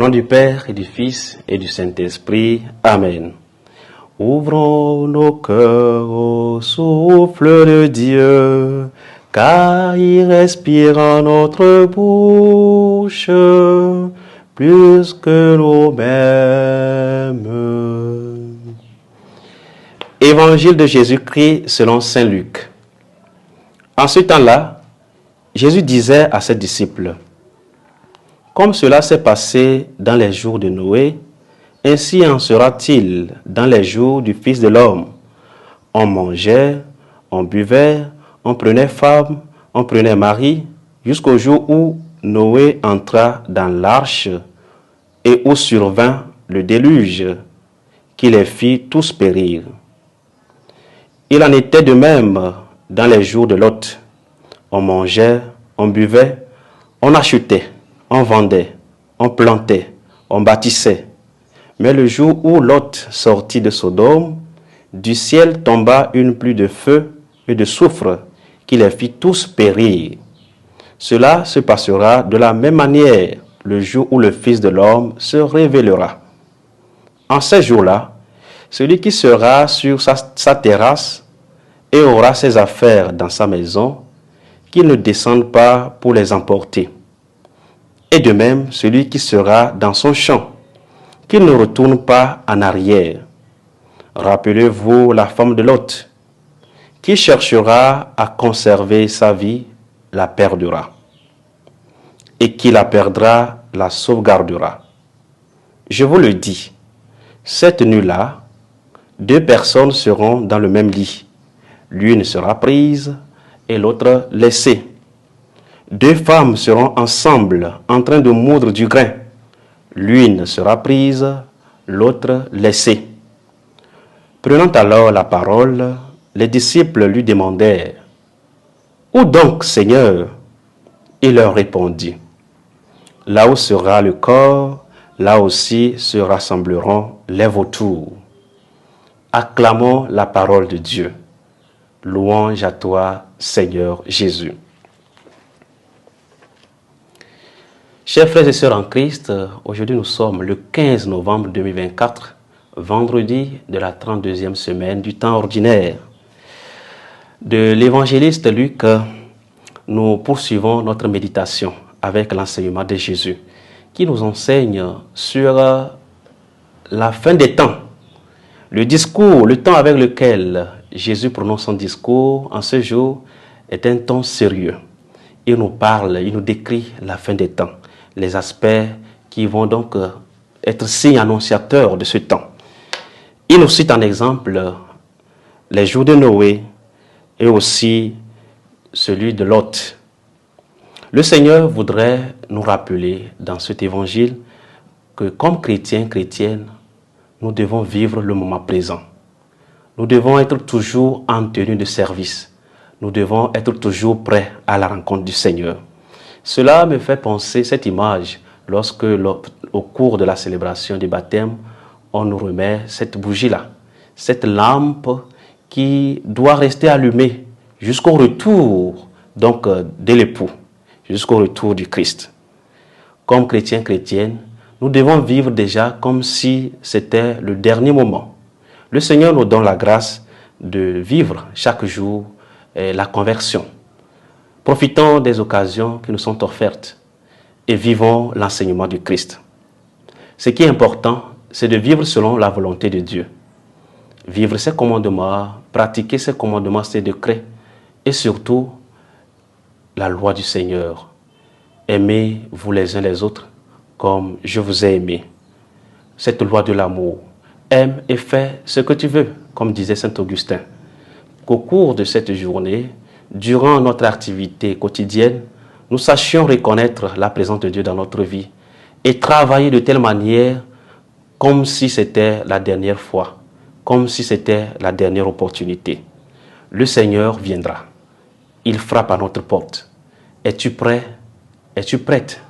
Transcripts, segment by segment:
nom du Père et du Fils et du Saint-Esprit. Amen. Ouvrons nos cœurs au souffle de Dieu, car il respire en notre bouche plus que nous-mêmes. Évangile de Jésus-Christ selon saint Luc. En ce temps-là, Jésus disait à ses disciples: comme cela s'est passé dans les jours de Noé, ainsi en sera-t-il dans les jours du Fils de l'homme. On mangeait, on buvait, on prenait femme, on prenait mari, jusqu'au jour où Noé entra dans l'arche et où survint le déluge, qui les fit tous périr. Il en était de même dans les jours de Lot. On mangeait, on buvait, on achetait, on vendait, on plantait, on bâtissait. Mais le jour où Lot sortit de Sodome, du ciel tomba une pluie de feu et de soufre qui les fit tous périr. Cela se passera de la même manière le jour où le Fils de l'homme se révélera. En ces jours-là, celui qui sera sur sa terrasse et aura ses affaires dans sa maison, qu'il ne descende pas pour les emporter. Et de même, celui qui sera dans son champ, qu'il ne retourne pas en arrière. Rappelez-vous la femme de Lot, qui cherchera à conserver sa vie, la perdra. Et qui la perdra, la sauvegardera. Je vous le dis, cette nuit-là, 2 personnes seront dans le même lit. L'une sera prise et l'autre laissée. 2 femmes seront ensemble en train de moudre du grain. L'une sera prise, l'autre laissée. Prenant alors la parole, les disciples lui demandèrent: où donc, Seigneur? Il leur répondit: là où sera le corps, là aussi se rassembleront les vautours. Acclamons la parole de Dieu. Louange à toi, Seigneur Jésus. Chers frères et sœurs en Christ, aujourd'hui nous sommes le 15 novembre 2024, vendredi de la 32e semaine du temps ordinaire. De l'évangéliste Luc, nous poursuivons notre méditation avec l'enseignement de Jésus, qui nous enseigne sur la fin des temps. Le discours, le temps avec lequel Jésus prononce son discours en ce jour est un ton sérieux. Il nous parle, il nous décrit la fin des temps, les aspects qui vont donc être signes annonciateurs de ce temps. Il nous cite en exemple les jours de Noé et aussi celui de Lot. Le Seigneur voudrait nous rappeler dans cet évangile que comme chrétiens, chrétiennes, nous devons vivre le moment présent. Nous devons être toujours en tenue de service. Nous devons être toujours prêts à la rencontre du Seigneur. Cela me fait penser cette image lorsque, au cours de la célébration du baptême, on nous remet cette bougie-là, cette lampe qui doit rester allumée jusqu'au retour donc, de l'époux, jusqu'au retour du Christ. Comme chrétiens, chrétiennes, nous devons vivre déjà comme si c'était le dernier moment. Le Seigneur nous donne la grâce de vivre chaque jour la conversion. Profitons des occasions qui nous sont offertes et vivons l'enseignement du Christ. Ce qui est important, c'est de vivre selon la volonté de Dieu. Vivre ses commandements, pratiquer ses commandements, ses décrets et surtout la loi du Seigneur. Aimez-vous les uns les autres comme je vous ai aimé. Cette loi de l'amour. Aime et fais ce que tu veux, comme disait saint Augustin. Qu'au cours de cette journée, durant notre activité quotidienne, nous sachions reconnaître la présence de Dieu dans notre vie et travailler de telle manière comme si c'était la dernière fois, comme si c'était la dernière opportunité. Le Seigneur viendra. Il frappe à notre porte. Es-tu prêt? Es-tu prête?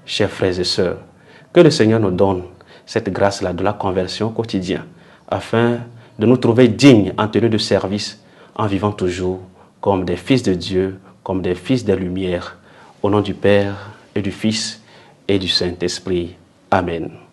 Chers frères et sœurs, que le Seigneur nous donne cette grâce-là de la conversion quotidienne, afin de nous trouver dignes en tenue de service, en vivant toujours comme des fils de Dieu, comme des fils des Lumières, au nom du Père et du Fils et du Saint-Esprit. Amen.